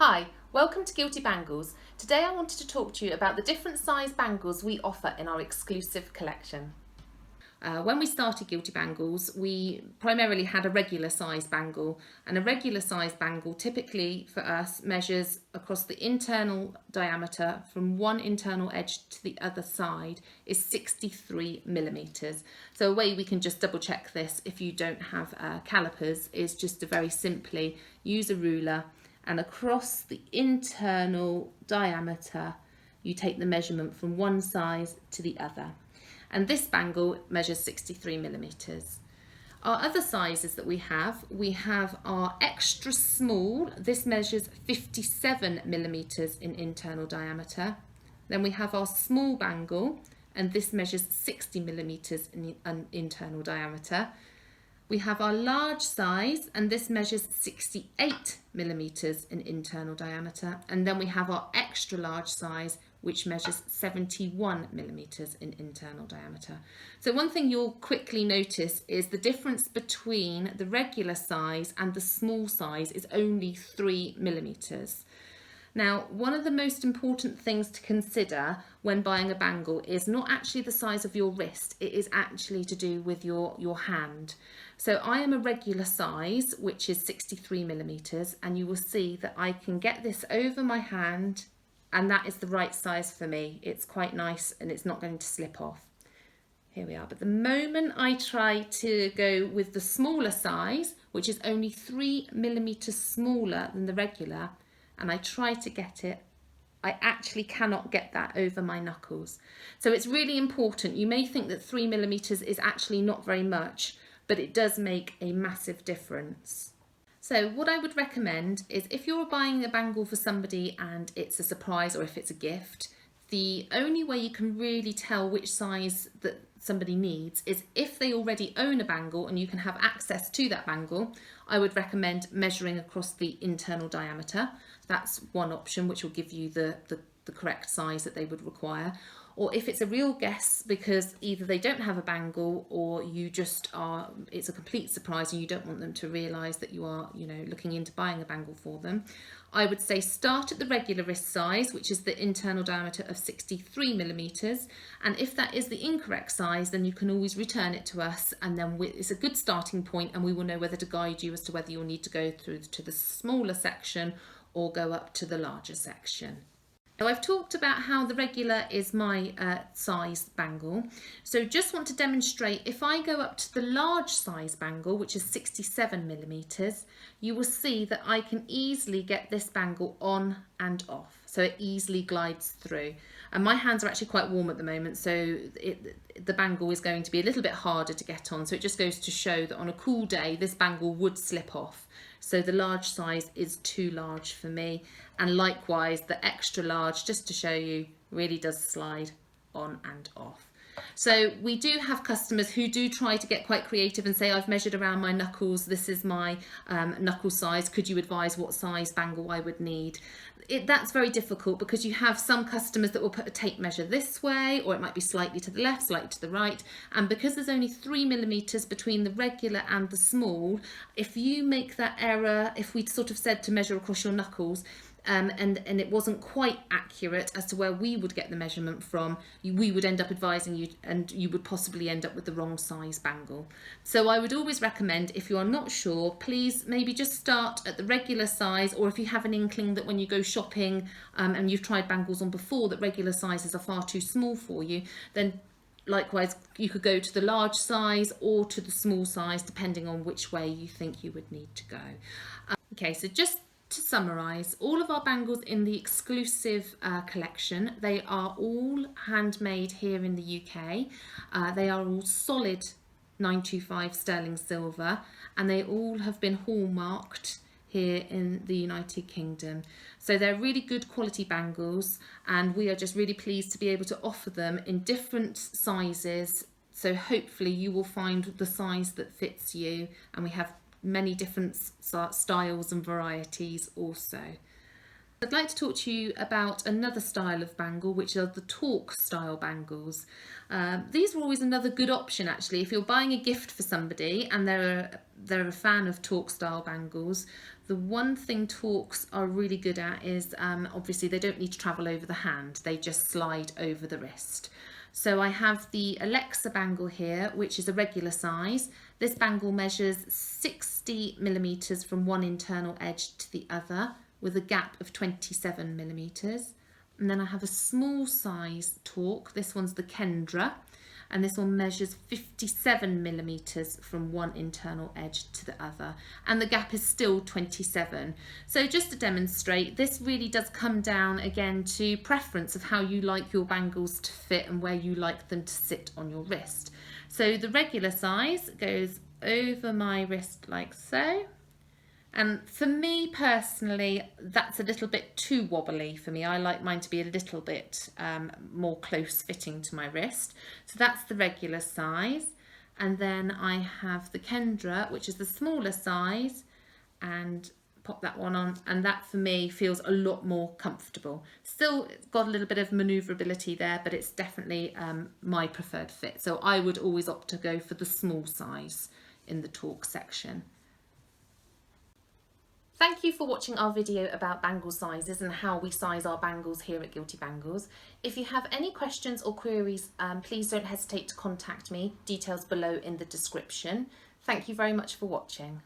Hi, welcome to Guilty Bangles. Today I wanted to talk to you about the different size bangles we offer in our exclusive collection. When we started Guilty Bangles, we primarily had a regular size bangle, and a regular size bangle typically for us measures across the internal diameter from one internal edge to the other side is 63 millimeters. So a way we can just double check this if you don't have calipers is just to very simply use a ruler, and across the internal diameter you take the measurement from one size to the other. And this bangle measures 63 millimeters. Our other sizes that we have our extra small. This measures 57 millimeters in internal diameter. Then we have our small bangle, and this measures 60 millimeters in internal diameter. We have our large size, and this measures 68 millimeters in internal diameter. And then we have our extra large size, which measures 71 millimeters in internal diameter. So one thing you'll quickly notice is the difference between the regular size and the small size is only 3 millimeters. Now, one of the most important things to consider when buying a bangle is not actually the size of your wrist, it is actually to do with your hand. So I am a regular size, which is 63 millimeters, and you will see that I can get this over my hand, and that is the right size for me. It's quite nice and it's not going to slip off. Here we are. But the moment I try to go with the smaller size, which is only 3 millimeters smaller than the regular, and I try to get it, I actually cannot get that over my knuckles. So it's really important. You may think that 3 millimeters is actually not very much, but it does make a massive difference. So what I would recommend is if you're buying a bangle for somebody and it's a surprise or if it's a gift, the only way you can really tell which size that somebody needs is if they already own a bangle and you can have access to that bangle. I would recommend measuring across the internal diameter. That's one option which will give you the correct size that they would require. Or if it's a real guess because either they don't have a bangle or you just are, it's a complete surprise and you don't want them to realise that you are, looking into buying a bangle for them, I would say start at the regular wrist size, which is the internal diameter of 63 millimeters. And if that is the incorrect size, then you can always return it to us, and then it's a good starting point, and we will know whether to guide you as to whether you'll need to go through to the smaller section or go up to the larger section. Now I've talked about how the regular is my size bangle, so just want to demonstrate if I go up to the large size bangle, which is 67 millimeters, you will see that I can easily get this bangle on and off, so it easily glides through. And my hands are actually quite warm at the moment, so the bangle is going to be a little bit harder to get on, so it just goes to show that on a cool day this bangle would slip off. So the large size is too large for me, and likewise the extra large, just to show you, really does slide on and off. So we do have customers who do try to get quite creative and say, I've measured around my knuckles, this is my knuckle size, could you advise what size bangle I would need? That's very difficult because you have some customers that will put a tape measure this way, or it might be slightly to the left, slightly to the right, and because there's only 3 millimeters between the regular and the small, if you make that error, if we sort of said to measure across your knuckles, and it wasn't quite accurate as to where we would get the measurement from, we would end up advising you and you would possibly end up with the wrong size bangle. So I would always recommend, if you are not sure, please maybe just start at the regular size, or if you have an inkling that when you go shopping and you've tried bangles on before that regular sizes are far too small for you, then likewise you could go to the large size or to the small size depending on which way you think you would need to go. Okay, so just to summarise, all of our bangles in the exclusive collection, they are all handmade here in the UK. They are all solid 925 sterling silver, and they all have been hallmarked here in the United Kingdom. So they're really good quality bangles, and we are just really pleased to be able to offer them in different sizes. So hopefully you will find the size that fits you, and we have many different styles and varieties also. I'd like to talk to you about another style of bangle, which are the torque style bangles. These are always another good option actually if you're buying a gift for somebody and they're they're a fan of torque style bangles. The one thing torques are really good at is obviously they don't need to travel over the hand, they just slide over the wrist. So I have the Alexa bangle here, which is a regular size. This bangle measures 60 millimeters from one internal edge to the other with a gap of 27 millimeters. And then I have a small size torque. This one's the Kendra, and this one measures 57 millimeters from one internal edge to the other, and the gap is still 27. So just to demonstrate, this really does come down again to preference of how you like your bangles to fit and where you like them to sit on your wrist. So the regular size goes over my wrist like so. And for me personally, that's a little bit too wobbly for me. I like mine to be a little bit more close fitting to my wrist. So that's the regular size. And then I have the Kendra, which is the smaller size, and pop that one on. And that for me feels a lot more comfortable. Still it's got a little bit of maneuverability there, but it's definitely my preferred fit. So I would always opt to go for the small size in the torque section. Thank you for watching our video about bangle sizes and how we size our bangles here at Guilty Bangles. If you have any questions or queries, please don't hesitate to contact me. Details below in the description. Thank you very much for watching.